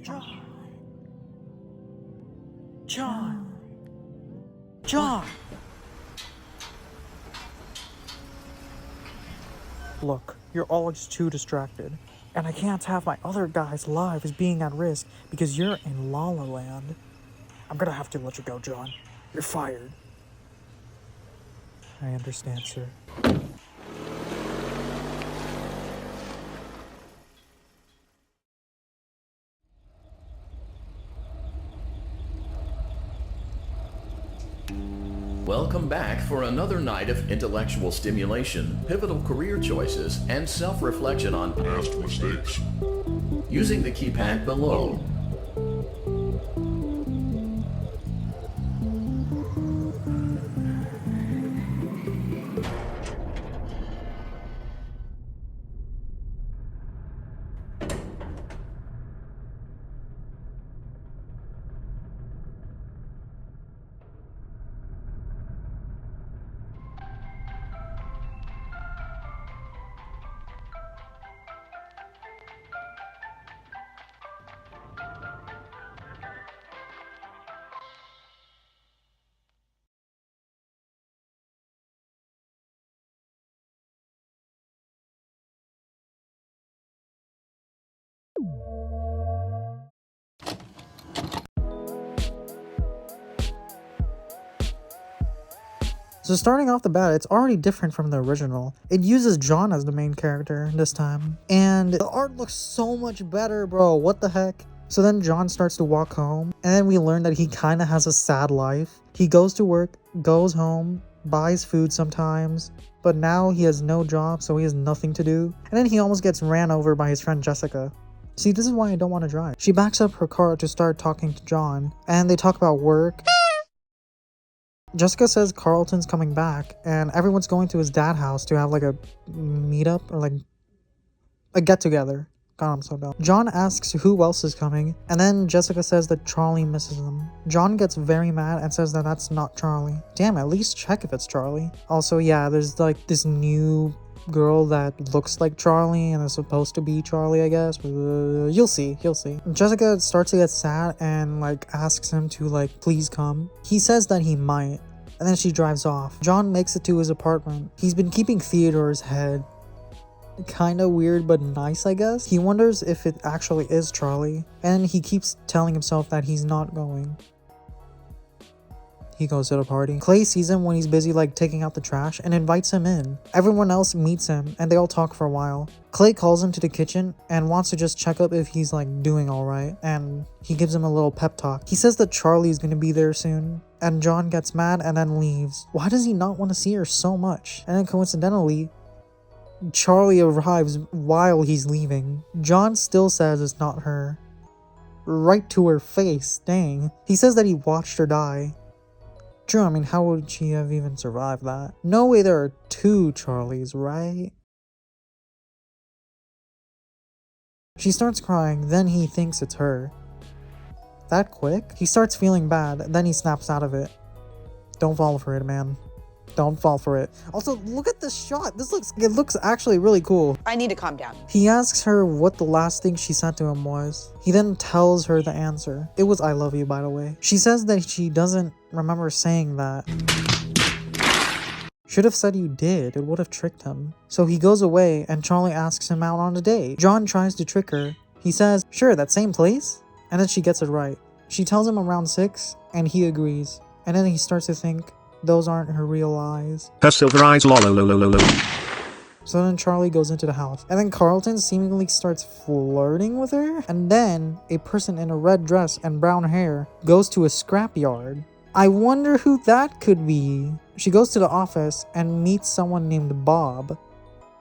John. John. John. Look, you're all just too distracted. And I can't have my other guys' lives being at risk because you're in La La Land. I'm gonna have to let you go, John. You're fired. I understand, sir. Welcome back for another night of intellectual stimulation, pivotal career choices, and self-reflection on past mistakes. Using the keypad below. So starting off the bat, it's already different from the original. It uses John as the main character this time. And the art looks so much better, bro. What the heck? So then John starts to walk home. And then we learn that he kind of has a sad life. He goes to work, goes home, buys food sometimes. But now he has no job, so he has nothing to do. And then he almost gets ran over by his friend Jessica. See, this is why I don't want to drive. She backs up her car to start talking to John. And they talk about work. Jessica says Carlton's coming back and everyone's going to his dad's house to have like a meetup or like a get together. God, I'm so dumb. John asks who else is coming and then Jessica says that Charlie misses them. John gets very mad and says that that's not Charlie. Damn, at least check if it's Charlie. Also, yeah, there's like this new girl that looks like Charlie and is supposed to be Charlie, I guess. You'll see. Jessica starts to get sad and like asks him to like please come. He says that he might and then she drives off. John makes it to his apartment. He's been keeping Theodore's head. Kinda weird but nice, I guess. He wonders if it actually is Charlie and he keeps telling himself that he's not going. He goes to the party. Clay sees him when he's busy like taking out the trash and invites him in. Everyone else meets him and they all talk for a while. Clay calls him to the kitchen and wants to just check up if he's like doing alright, and he gives him a little pep talk. He says that Charlie is gonna be there soon and John gets mad and then leaves. Why does he not want to see her so much? And then coincidentally, Charlie arrives while he's leaving. John still says it's not her. Right to her face, dang. He says that he watched her die. True, I mean, how would she have even survived that? No way there are two Charlies, right? She starts crying, then he thinks it's her. That quick? He starts feeling bad, then he snaps out of it. Don't fall for it, man. Don't fall for it. Also, look at this shot. It looks actually really cool. I need to calm down. He asks her what the last thing she said to him was. He then tells her the answer. It was "I love you," by the way. She says that she doesn't remember saying that. Should have said you did. It would have tricked him. So he goes away and Charlie asks him out on a date. John tries to trick her. He says, "Sure, that same place?" And then she gets it right. She tells him around 6 and he agrees. And then he starts to think, those aren't her real eyes. Her silver eyes, lolololololo. So then Charlie goes into the house. And then Carlton seemingly starts flirting with her. And then a person in a red dress and brown hair goes to a scrapyard. I wonder who that could be. She goes to the office and meets someone named Bob.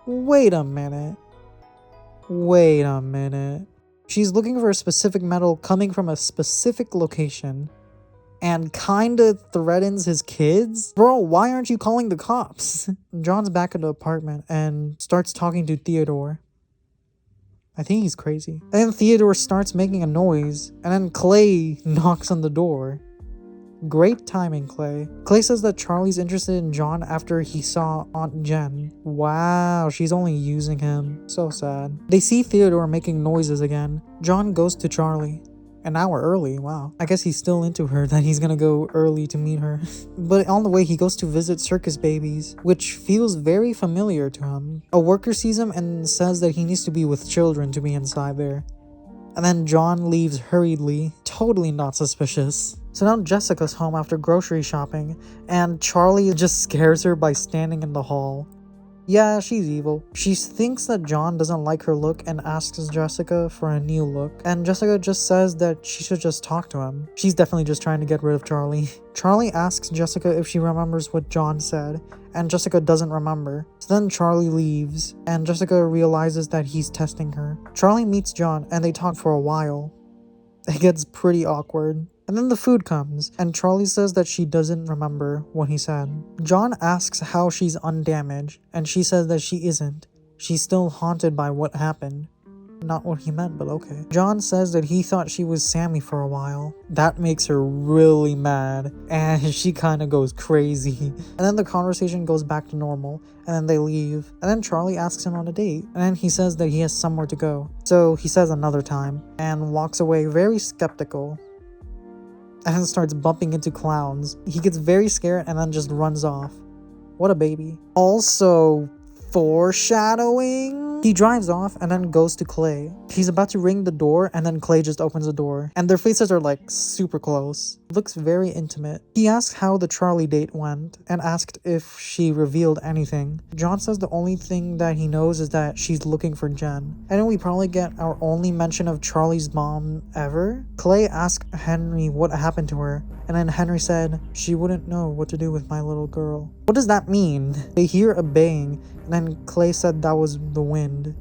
Wait a minute. She's looking for a specific metal coming from a specific location. And kinda threatens his kids? Bro, why aren't you calling the cops? John's back at the apartment and starts talking to Theodore. I think he's crazy. Then Theodore starts making a noise, and then Clay knocks on the door. Great timing, Clay. Clay says that Charlie's interested in John after he saw Aunt Jen. Wow, she's only using him. So sad. They see Theodore making noises again. John goes to Charlie. An hour early, wow. I guess he's still into her that he's gonna go early to meet her. But on the way, he goes to visit circus babies, which feels very familiar to him. A worker sees him and says that he needs to be with children to be inside there. And then John leaves hurriedly, totally not suspicious. So now Jessica's home after grocery shopping, and Charlie just scares her by standing in the hall. Yeah, she's evil. She thinks that John doesn't like her look and asks Jessica for a new look. And Jessica just says that she should just talk to him. She's definitely just trying to get rid of Charlie. Charlie asks Jessica if she remembers what John said, and Jessica doesn't remember. So then Charlie leaves, and Jessica realizes that he's testing her. Charlie meets John, and they talk for a while. It gets pretty awkward. And then the food comes, and Charlie says that she doesn't remember what he said. John asks how she's undamaged, and she says that she isn't. She's still haunted by what happened. Not what he meant, but okay. John says that he thought she was Sammy for a while. That makes her really mad, and she kind of goes crazy. And then the conversation goes back to normal, and then they leave. And then Charlie asks him on a date, and then he says that he has somewhere to go. So he says another time, and walks away very skeptical. And then starts bumping into clowns. He gets very scared and then just runs off. What a baby. Also, foreshadowing. He drives off and then goes to Clay. He's about to ring the door and then Clay just opens the door. And their faces are like super close. Looks very intimate. He asks how the Charlie date went and asked if she revealed anything. John says the only thing that he knows is that she's looking for Jen. And then we probably get our only mention of Charlie's mom ever. Clay asked Henry what happened to her. And then Henry said she wouldn't know what to do with my little girl. What does that mean? They hear a bang, and then Clay said that was the wind.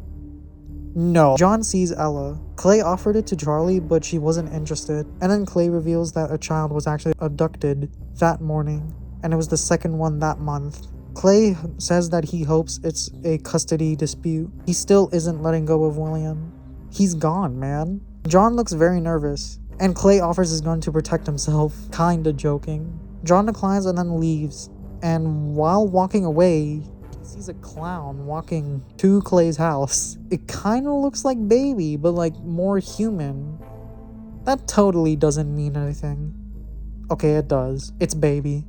No. John sees Ella. Clay offered it to Charlie, but she wasn't interested. And then Clay reveals that a child was actually abducted that morning, and it was the second one that month. Clay says that he hopes it's a custody dispute. He still isn't letting go of William. He's gone, man. John looks very nervous. And Clay offers his gun to protect himself, kinda joking. John declines and then leaves. And while walking away, he sees a clown walking to Clay's house. It kinda looks like Baby, but like more human. That totally doesn't mean anything. Okay, it does. It's Baby.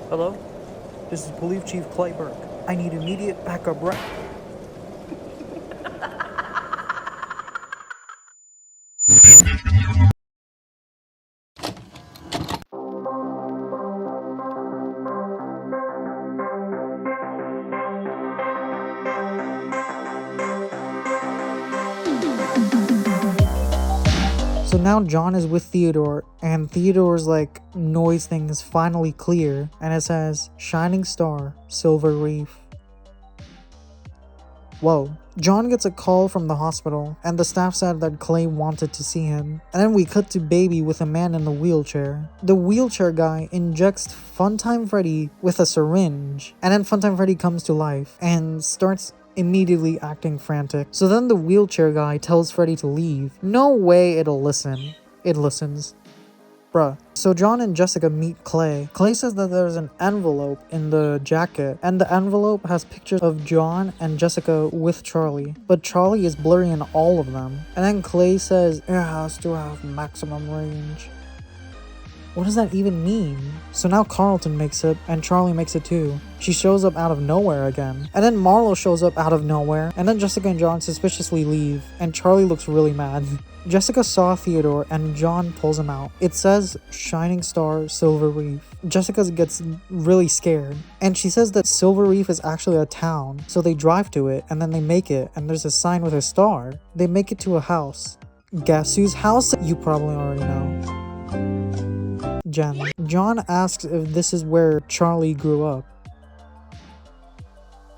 Hello? This is Police Chief Clay Burke. I need immediate backup right. So now John is with Theodore, and Theodore's like noise thing is finally clear, and it says Shining Star, Silver Reef. Whoa. John gets a call from the hospital, and the staff said that Clay wanted to see him. And then we cut to Baby with a man in a wheelchair. The wheelchair guy injects Funtime Freddy with a syringe, and then Funtime Freddy comes to life and starts immediately acting frantic. So then the wheelchair guy tells Freddy to leave. No way it'll listen. It listens. Bruh. So John and Jessica meet Clay. Clay says that there's an envelope in the jacket, and the envelope has pictures of John and Jessica with Charlie. But Charlie is blurry in all of them. And then Clay says it has to have maximum range. What does that even mean? So now Carlton makes it, and Charlie makes it too. She shows up out of nowhere again. And then Marlo shows up out of nowhere. And then Jessica and John suspiciously leave, and Charlie looks really mad. Jessica saw Theodore, and John pulls him out. It says Shining Star, Silver Reef. Jessica gets really scared, and she says that Silver Reef is actually a town. So they drive to it, and then they make it, and there's a sign with a star. They make it to a house. Guess whose house? You probably already know. Jen. John asks if this is where Charlie grew up.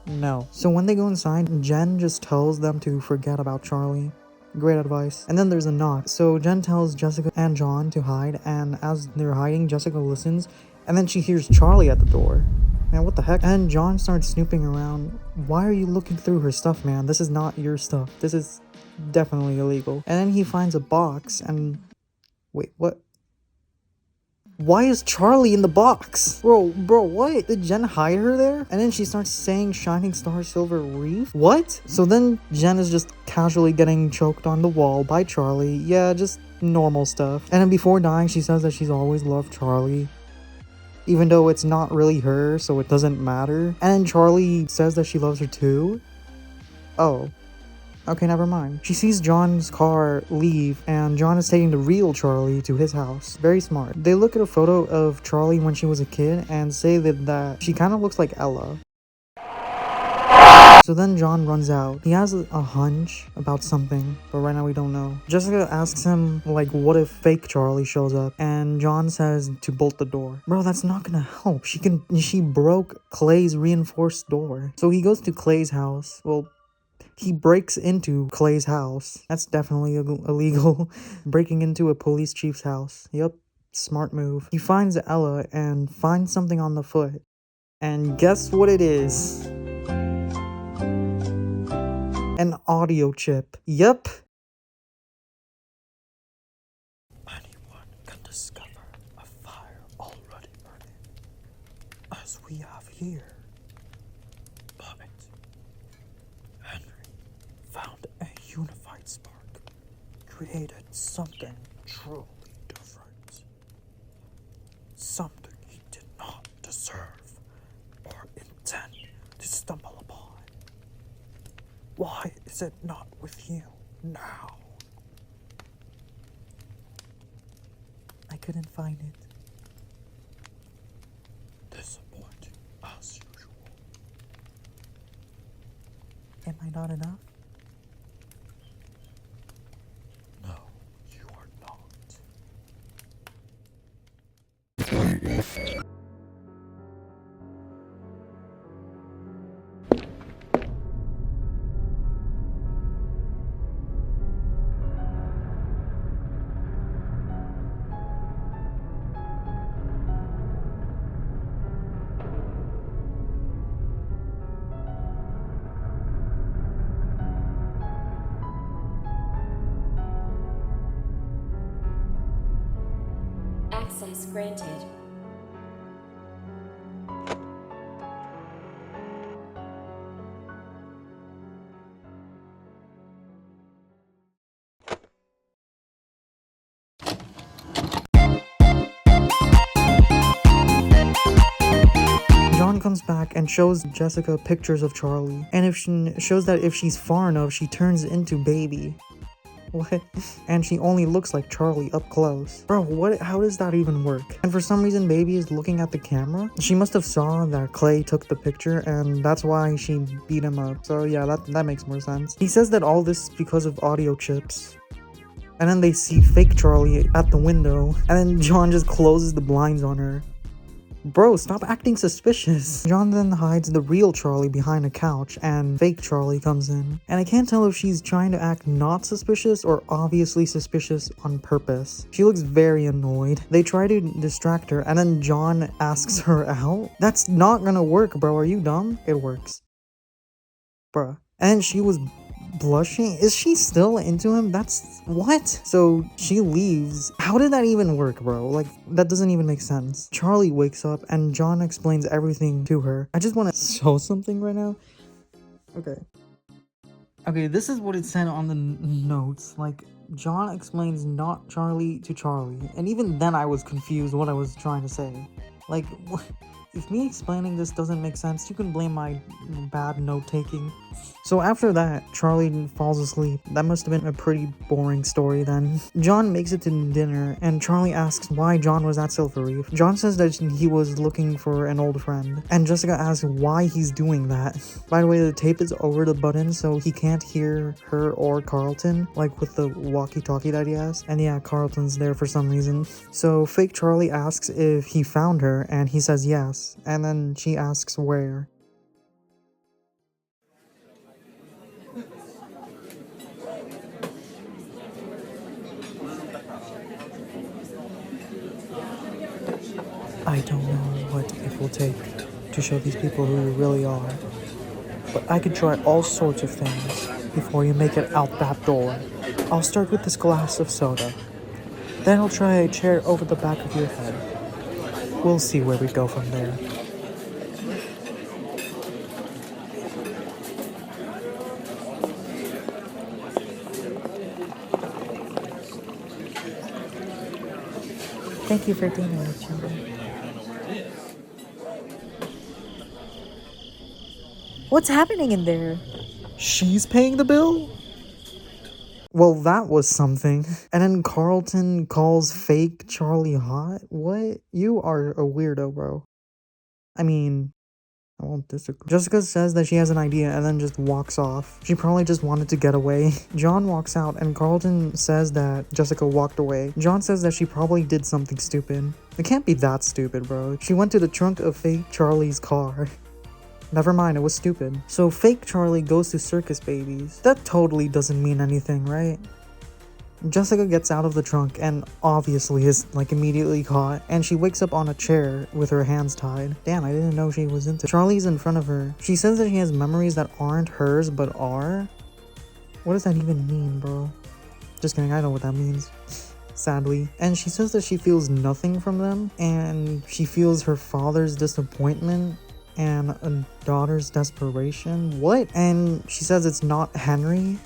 No. So when they go inside, Jen just tells them to forget about Charlie. Great advice. And then there's a knock. So Jen tells Jessica and John to hide, and as they're hiding, Jessica listens, and then she hears Charlie at the door. Man, what the heck? And John starts snooping around. Why are you looking through her stuff, man? This is not your stuff. This is definitely illegal. And then he finds a box and... Wait, what? Why is Charlie in the box? Bro, what? Did Jen hide her there? And then she starts saying Shining Star Silver Reef? What? So then Jen is just casually getting choked on the wall by Charlie. Yeah, just normal stuff. And then before dying, she says that she's always loved Charlie, even though it's not really her, so it doesn't matter. And then Charlie says that she loves her too? Oh. Okay, never mind. She sees John's car leave, and John is taking the real Charlie to his house. Very smart. They look at a photo of Charlie when she was a kid and say that she kind of looks like Ella. So then John runs out. He has a hunch about something, but right now we don't know. Jessica asks him, like, what if fake Charlie shows up? And John says to bolt the door. Bro, that's not gonna help. She broke Clay's reinforced door. So he goes to Clay's house. Well, he breaks into Clay's house. That's definitely illegal. Breaking into a police chief's house. Yep, smart move. He finds Ella and finds something on the foot. And guess what it is? An audio chip. Yep. Anyone can discover a fire already burning, as we have here. But Henry found a unified spark, created something truly different. Something he did not deserve or intend to stumble upon. Why is it not with you now? I couldn't find it. Disappointing as usual. Am I not enough? No, you are not. Access granted. John comes back and shows Jessica pictures of Charlie, and if she shows that if she's far enough, she turns into baby. What? And she only looks like Charlie up close. Bro, what? How does that even work? And for some reason, baby is looking at the camera. She must have saw that Clay took the picture, and that's why she beat him up. So yeah, that makes more sense. He says that all this is because of audio chips. And then they see fake Charlie at the window, and then John just closes the blinds on her. Bro, stop acting suspicious. John then hides the real Charlie behind a couch, and fake Charlie comes in. And I can't tell if she's trying to act not suspicious or obviously suspicious on purpose. She looks very annoyed. They try to distract her, and then John asks her out. That's not gonna work, bro. Are you dumb? It works. Bruh. And she was blushing. Is she still into him? That's what? So she leaves. How did that even work, bro? Like, that doesn't even make sense. Charlie wakes up and John explains everything to her. I just want to show something right now. Okay, this is what it said on the notes. Like, John explains not Charlie to Charlie, and even then I was confused what I was trying to say. Like, if me explaining this doesn't make sense, you can blame my bad note-taking. So after that, Charlie falls asleep. That must have been a pretty boring story then. John makes it to dinner, and Charlie asks why John was at Silver Reef. John says that he was looking for an old friend, and Jessica asks why he's doing that. By the way, the tape is over the button, so he can't hear her or Carlton, like with the walkie-talkie that he has. And yeah, Carlton's there for some reason. So fake Charlie asks if he found her, and he says yes. And then she asks where. I don't know what it will take to show these people who you really are, but I could try all sorts of things. before you make it out that door. I'll start with this glass of soda. Then I'll try a chair over the back of your head. We'll see where we go from there. Thank you for dinner, children. What's happening in there? She's paying the bill? Well, that was something. And then Carlton calls fake Charlie hot? What? You are a weirdo, bro. I mean, I won't disagree. Jessica says that she has an idea and then just walks off. She probably just wanted to get away. John walks out and Carlton says that Jessica walked away. John says that she probably did something stupid. It can't be that stupid, bro. She went to the trunk of fake Charlie's car. Never mind, it was stupid. So fake Charlie goes to circus babies. That totally doesn't mean anything, right? Jessica gets out of the trunk and obviously is like immediately caught, and she wakes up on a chair with her hands tied. Damn, I didn't know she was into. Charlie's in front of her. She says that she has memories that aren't hers but are. What does that even mean, bro? Just kidding, I know what that means. Sadly. And she says that she feels nothing from them, and she feels her father's disappointment and a daughter's desperation. What? And she says it's not Henry.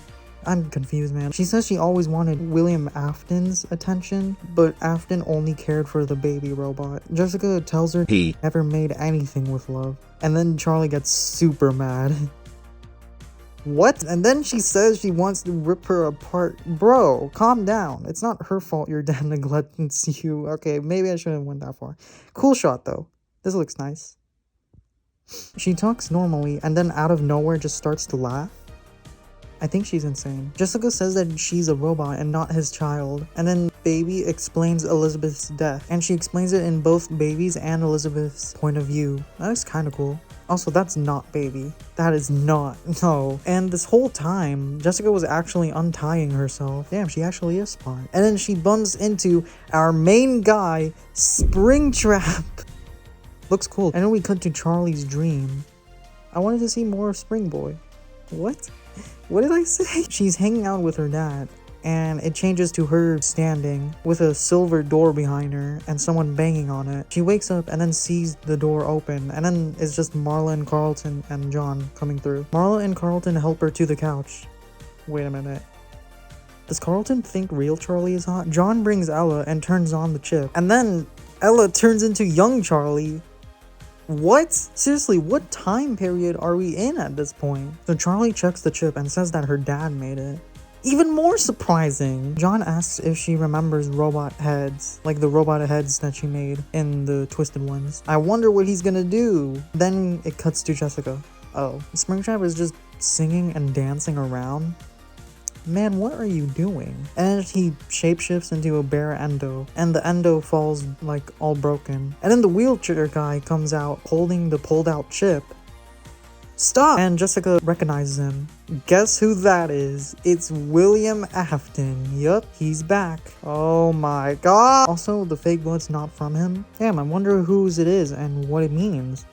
I'm confused, man. She says she always wanted William Afton's attention, but Afton only cared for the baby robot. Jessica tells her he never made anything with love. And then Charlie gets super mad. What? And then she says she wants to rip her apart. Bro, calm down. It's not her fault your dad neglects you. Okay, maybe I shouldn't have went that far. Cool shot, though. This looks nice. She talks normally and then out of nowhere just starts to laugh. I think she's insane. Jessica says that she's a robot and not his child. And then Baby explains Elizabeth's death. And she explains it in both Baby's and Elizabeth's point of view. That is kind of cool. Also, that's not Baby. That is not. No. And this whole time, Jessica was actually untying herself. Damn, she actually is smart. And then she bumps into our main guy, Springtrap. Looks cool. And then we cut to Charlie's dream. I wanted to see more of Spring Boy. What? What did I say? She's hanging out with her dad, and it changes to her standing with a silver door behind her and someone banging on it. She wakes up and then sees the door open, and then it's just Marla and Carlton and John coming through. Marla and Carlton help her to the couch. Wait a minute. Does Carlton think real Charlie is hot? John brings Ella and turns on the chip, and then Ella turns into young Charlie. What? Seriously, what time period are we in at this point? So Charlie checks the chip and says that her dad made it. Even more surprising! John asks if she remembers robot heads, like the robot heads that she made in the Twisted Ones. I wonder what he's gonna do. Then it cuts to Jessica. Oh, Springtrap is just singing and dancing around. Man, what are you doing? And he shapeshifts into a bear endo, and the endo falls like all broken. And then the wheelchair guy comes out holding the pulled out chip. Stop! And Jessica recognizes him. Guess who that is? It's William Afton. Yup, he's back. Oh my god! Also, the fake blood's not from him. Damn, I wonder whose it is and what it means.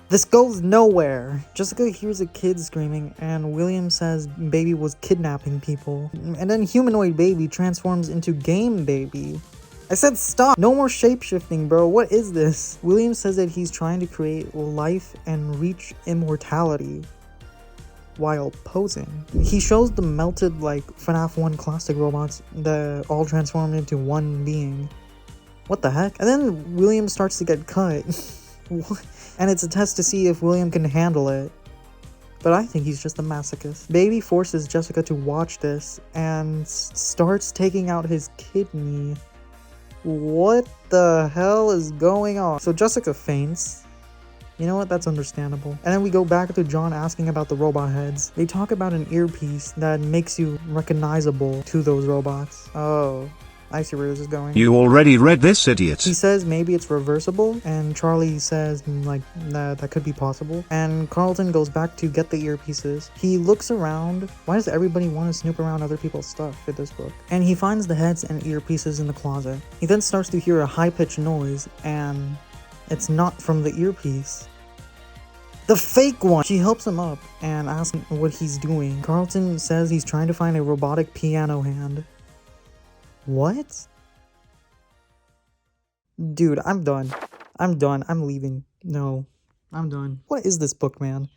This goes nowhere. Jessica hears a kid screaming and William says Baby was kidnapping people. And then humanoid Baby transforms into game Baby. I said stop! No more shapeshifting, bro. What is this? William says that he's trying to create life and reach immortality while posing. He shows the melted like FNAF 1 classic robots that all transformed into one being. What the heck? And then William starts to get cut. What? And it's a test to see if William can handle it. But I think he's just a masochist. Baby forces Jessica to watch this and starts taking out his kidney. What the hell is going on? So Jessica faints. You know what? That's understandable. And then we go back to John asking about the robot heads. They talk about an earpiece that makes you recognizable to those robots. Oh. I see where this is going. You already read this, idiot. He says maybe it's reversible, and Charlie says like that could be possible. And Carlton goes back to get the earpieces. He looks around. Why does everybody want to snoop around other people's stuff in this book? And he finds the heads and earpieces in the closet. He then starts to hear a high-pitched noise, and it's not from the earpiece. The fake one! She helps him up and asks him what he's doing. Carlton says he's trying to find a robotic piano hand. What? Dude, I'm done. I'm done. I'm leaving. No, I'm done. What is this book, man?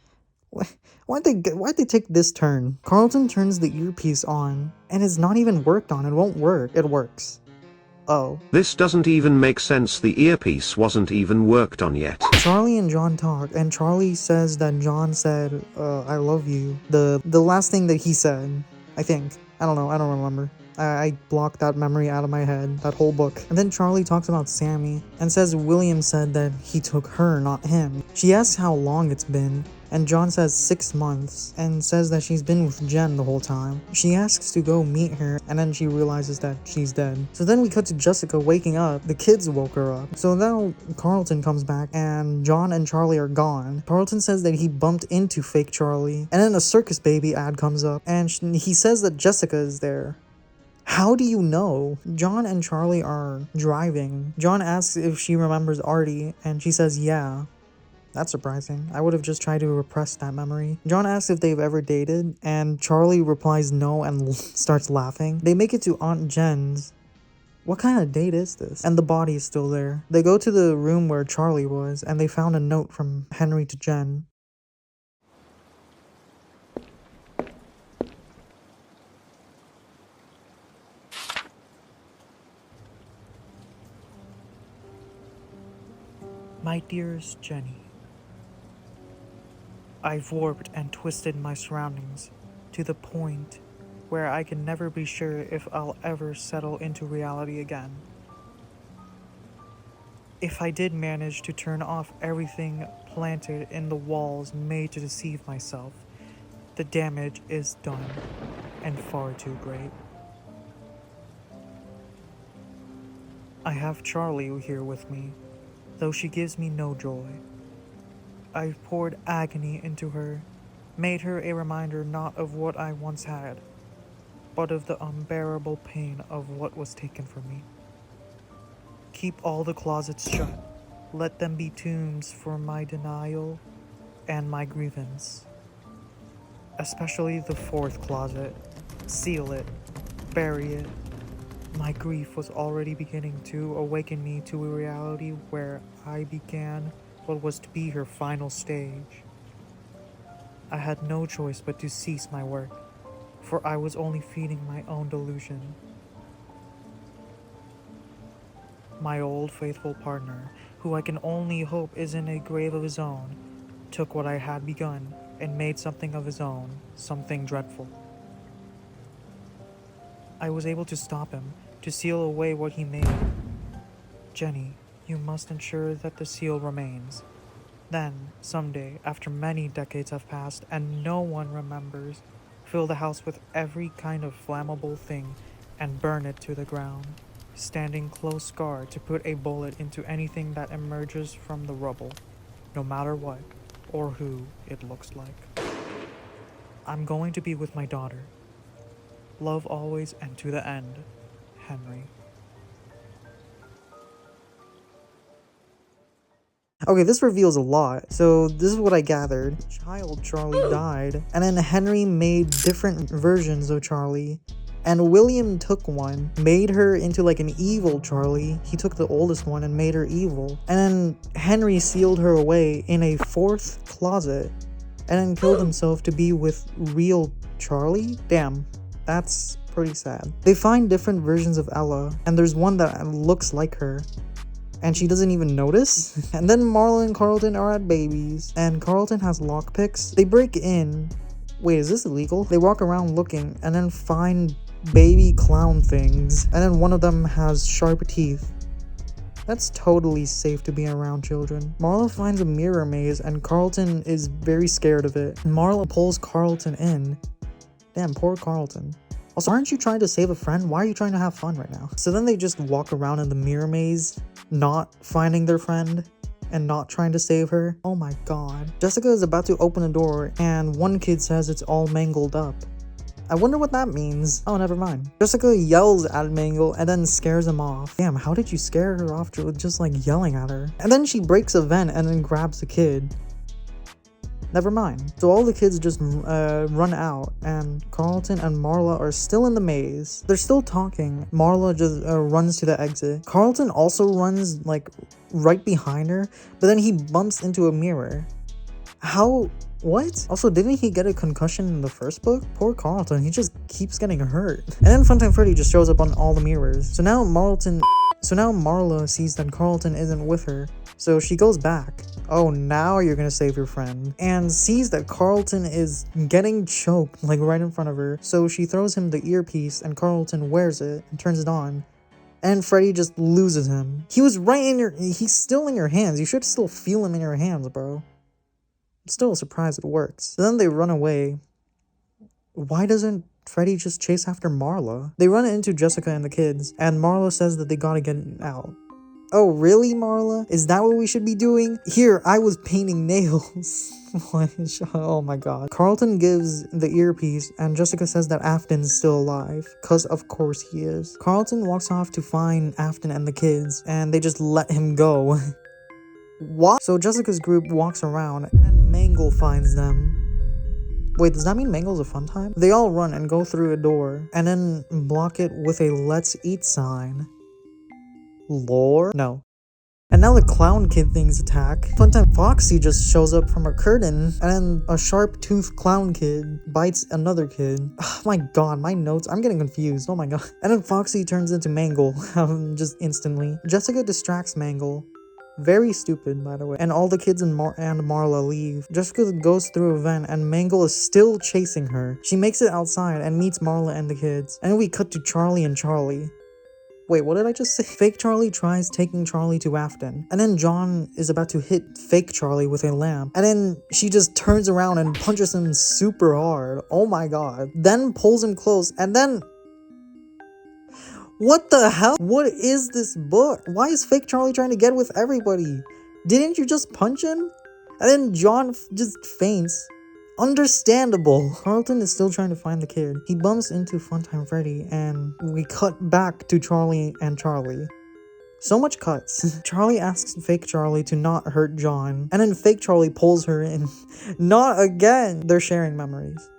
Why'd they take this turn? Carlton turns the earpiece on, and it's not even worked on. It won't work. It works. Oh. This doesn't even make sense. The earpiece wasn't even worked on yet. Charlie and John talk, and Charlie says that John said, I love you. The last thing that he said, I think. I don't know. I don't remember. I blocked that memory out of my head, that whole book. And then Charlie talks about Sammy, and says William said that he took her, not him. She asks how long it's been, and John says 6 months, and says that she's been with Jen the whole time. She asks to go meet her, and then she realizes that she's dead. So then we cut to Jessica waking up. The kids woke her up. So now Carlton comes back, and John and Charlie are gone. Carlton says that he bumped into fake Charlie, and then a Circus Baby ad comes up, and he says that Jessica is there. How do you know? John and Charlie are driving. John asks if she remembers Artie, and she says yeah. That's surprising. I would have just tried to repress that memory. John asks if they've ever dated, and Charlie replies no and starts laughing. They make it to Aunt Jen's. What kind of date is this? And the body is still there. They go to the room where Charlie was, and they found a note from Henry to Jen. My dearest Jenny, I've warped and twisted my surroundings to the point where I can never be sure if I'll ever settle into reality again. If I did manage to turn off everything planted in the walls made to deceive myself, the damage is done and far too great. I have Charlie here with me, though she gives me no joy. I've poured agony into her, made her a reminder not of what I once had, but of the unbearable pain of what was taken from me. Keep all the closets shut. Let them be tombs for my denial and my grievance. Especially the 4th closet. Seal it. Bury it. My grief was already beginning to awaken me to a reality where I began what was to be her final stage. I had no choice but to cease my work, for I was only feeding my own delusion. My old faithful partner, who I can only hope is in a grave of his own, took what I had begun and made something of his own, something dreadful. I was able to stop him, to seal away what he made. Jenny, you must ensure that the seal remains. Then, someday, after many decades have passed and no one remembers, fill the house with every kind of flammable thing and burn it to the ground, standing close guard to put a bullet into anything that emerges from the rubble, no matter what or who it looks like. I'm going to be with my daughter. Love always and to the end, Henry. Okay, this reveals a lot. So this is what I gathered. Child Charlie died, and then Henry made different versions of Charlie, and William took one, made her into like an evil Charlie. He took the oldest one and made her evil, and then Henry sealed her away in a 4th closet, and then killed himself to be with real Charlie. Damn, that's pretty sad. They find different versions of Ella, and there's one that looks like her, and she doesn't even notice. And then Marla and Carlton are at babies, and Carlton has lockpicks. They break in. Wait, is this illegal? They walk around looking, and then find baby clown things, and then one of them has sharp teeth. That's totally safe to be around children. Marla finds a mirror maze, and Carlton is very scared of it. Marla pulls Carlton in. Damn, poor Carlton. Also, aren't you trying to save a friend? Why are you trying to have fun right now? So then they just walk around in the mirror maze, not finding their friend and not trying to save her. Oh my god. Jessica is about to open a door, and one kid says it's all mangled up. I wonder what that means. Oh, never mind. Jessica yells at Mangle and then scares him off. Damn, how did you scare her off just like yelling at her? And then she breaks a vent and then grabs the kid. Never mind. So all the kids just run out, and Carlton and Marla are still in the maze. They're still talking. Marla just runs to the exit. Carlton also runs like right behind her, but then he bumps into a mirror. How? What? Also, didn't he get a concussion in the first book? Poor Carlton, he just keeps getting hurt. And then Funtime Freddy just shows up on all the mirrors. So now Marla sees that Carlton isn't with her, so she goes back. Oh, now you're gonna save your friend. And sees that Carlton is getting choked, like right in front of her. So she throws him the earpiece, and Carlton wears it and turns it on. And Freddy just loses him. He was right in your... He's still in your hands. You should still feel him in your hands, bro. I'm still surprised it works. So then they run away. Why doesn't Freddy just chase after Marla? They run into Jessica and the kids, and Marla says that they gotta get out. Oh, really, Marla? Is that what we should be doing? Here, I was painting nails. Oh my god. Carlton gives the earpiece, and Jessica says that Afton's still alive, cause of course he is. Carlton walks off to find Afton and the kids, and they just let him go. What? So Jessica's group walks around, and then Mangle finds them. Wait, does that mean Mangle's a fun time? They all run and go through a door, and then block it with a let's eat sign. Lore? No. And now the clown kid things attack. Funtime Foxy just shows up from a curtain, and then a sharp-toothed clown kid bites another kid. Oh my god, my notes, I'm getting confused, oh my god. And then Foxy turns into Mangle, just instantly. Jessica distracts Mangle. Very stupid, by the way. And all the kids and Marla leave. Jessica goes through a vent, and Mangle is still chasing her. She makes it outside and meets Marla and the kids. And then we cut to Charlie and Charlie. Wait, what did I just say? Fake Charlie tries taking Charlie to Afton. And then John is about to hit Fake Charlie with a lamp. And then she just turns around and punches him super hard. Oh my god. Then pulls him close, and then... What the hell? What is this book? Why is Fake Charlie trying to get with everybody? Didn't you just punch him? And then John just faints. Understandable. Carlton is still trying to find the kid. He bumps into Funtime Freddy, and we cut back to Charlie and Charlie. So much cuts. Charlie asks Fake Charlie to not hurt John, and then Fake Charlie pulls her in. Not again! They're sharing memories.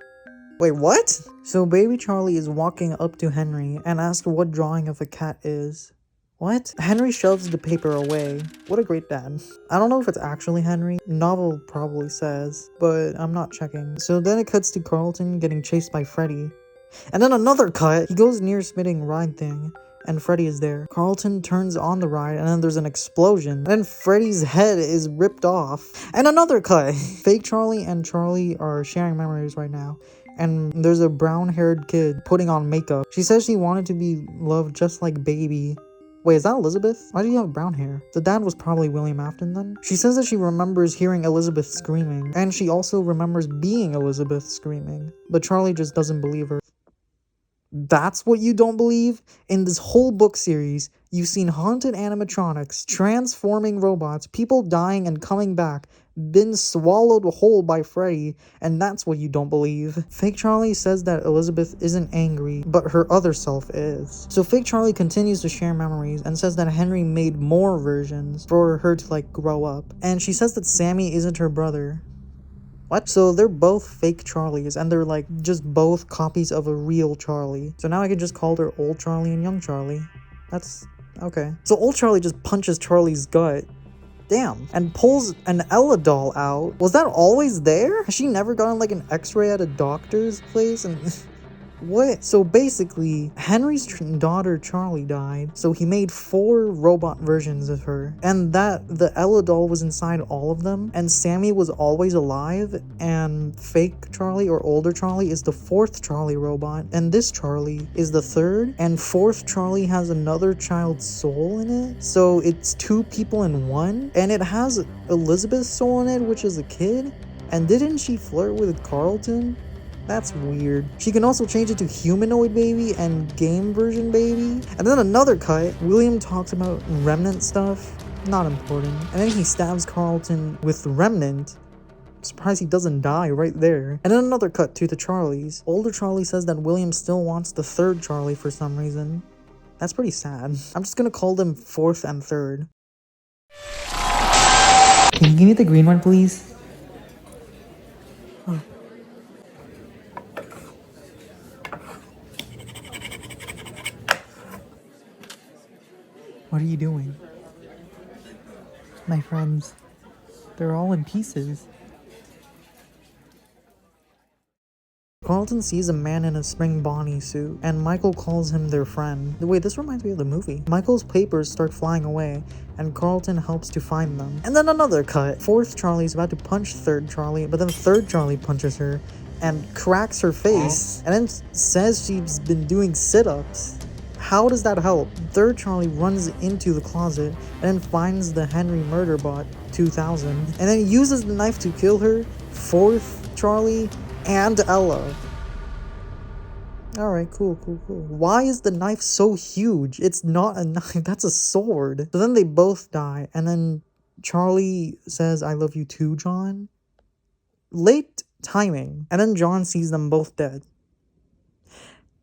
Wait, what? So baby Charlie is walking up to Henry and asks what drawing of a cat is. What? Henry shoves the paper away. What a great dad. I don't know if it's actually Henry. Novel probably says, but I'm not checking. So then it cuts to Carlton getting chased by Freddy. And then another cut. He goes near spinning ride thing, and Freddy is there. Carlton turns on the ride, and then there's an explosion. And then Freddy's head is ripped off. And another cut. Fake Charlie and Charlie are sharing memories right now. And there's a brown-haired kid putting on makeup. She says she wanted to be loved just like Baby. Wait, is that Elizabeth? Why do you have brown hair? The dad was probably William Afton then? She says that she remembers hearing Elizabeth screaming, and she also remembers being Elizabeth screaming. But Charlie just doesn't believe her. That's what you don't believe? In this whole book series, you've seen haunted animatronics, transforming robots, people dying and coming back, been swallowed whole by Freddy, and that's what you don't believe. Fake Charlie says that Elizabeth isn't angry, but her other self is. So Fake Charlie continues to share memories and says that Henry made more versions for her to like grow up. And she says that Sammy isn't her brother. What? So they're both fake Charlies, and they're like just both copies of a real Charlie. So now I can just call her Old Charlie and Young Charlie. That's okay. So Old Charlie just punches Charlie's gut. Damn. And pulls an Ella doll out. Was that always there? Has she never gotten like an x-ray at a doctor's place? And what? So basically, Henry's daughter Charlie died, so he made 4 robot versions of her, and that the Ella doll was inside all of them, and Sammy was always alive, and Fake Charlie or Older Charlie is the 4th Charlie robot, and this Charlie is the 3rd, and 4th Charlie has another child's soul in it, so it's 2 people in one, and it has Elizabeth's soul in it, which is a kid, and didn't she flirt with Carlton? That's weird. She can also change it to humanoid baby and game version baby. And then another cut, William talks about remnant stuff. Not important. And then he stabs Carlton with remnant. I'm surprised he doesn't die right there. And then another cut to the Charlies. Older Charlie says that William still wants the 3rd Charlie for some reason. That's pretty sad. I'm just gonna call them 4th and 3rd. Can you give me the green one, please? What are you doing? My friends, they're all in pieces. Carlton sees a man in a spring Bonnie suit, and Michael calls him their friend. Wait, this reminds me of the movie. Michael's papers start flying away, and Carlton helps to find them. And then another cut. Fourth Charlie's about to punch third Charlie, but then third Charlie punches her and cracks her face, and then says she's been doing sit-ups. How does that help? Third Charlie runs into the closet and then finds the Henry Murderbot 2000 and then uses the knife to kill her, fourth Charlie, and Ella. Alright, cool. Why is the knife so huge? It's not a knife, that's a sword. So then they both die, and then Charlie says, I love you too, John. Late timing. And then John sees them both dead.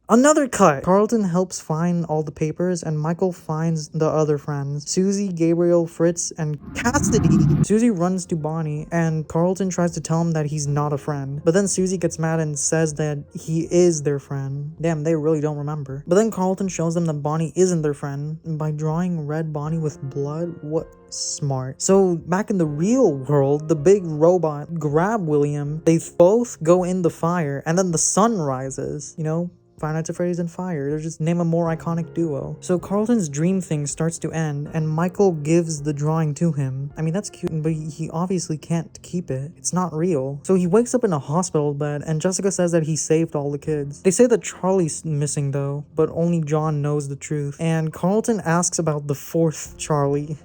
Another cut! Carlton helps find all the papers, and Michael finds the other friends. Susie, Gabriel, Fritz, and Cassidy. Susie runs to Bonnie, and Carlton tries to tell him that he's not a friend. But then Susie gets mad and says that he is their friend. Damn, they really don't remember. But then Carlton shows them that Bonnie isn't their friend by drawing red Bonnie with blood. What? Smart. So back in the real world, the big robot grab William. They both go in the fire, and then the sun rises, you know? Five Nights at Freddy's and Fire. They're just name a more iconic duo. So Carlton's dream thing starts to end, and Michael gives the drawing to him. I mean, that's cute, but he obviously can't keep it. It's not real. So he wakes up in a hospital bed, and Jessica says that he saved all the kids. They say that Charlie's missing though, but only John knows the truth. And Carlton asks about the fourth Charlie.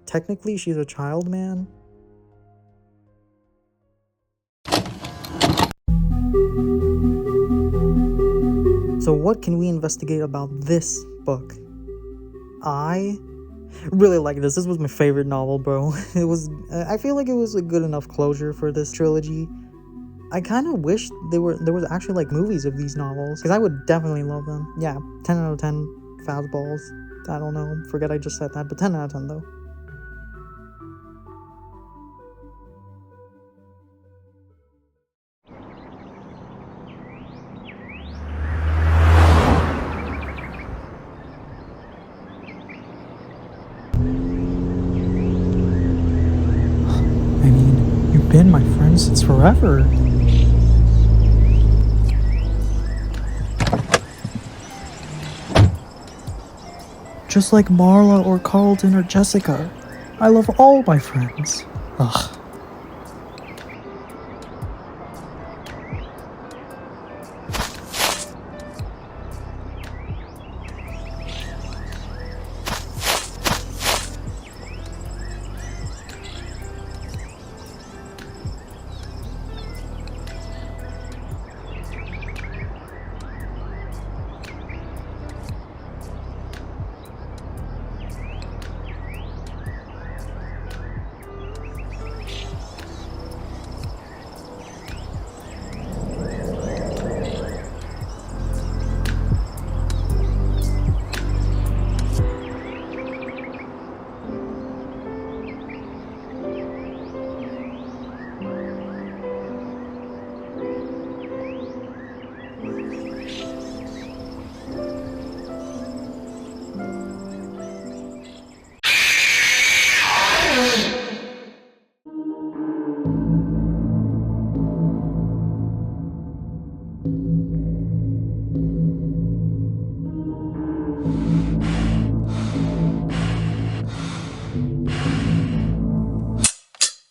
Technically she's a child, man. So what can we investigate about this book? I really like this. This was my favorite novel, bro. I feel like it was a good enough closure for this trilogy. I kind of wish there was actually like movies of these novels, because I would definitely love them. Yeah, 10 out of 10 fastballs. I don't know, forget I just said that, but 10 out of 10 though. Been my friend since forever. Just like Marla or Carlton or Jessica, I love all my friends. Ugh.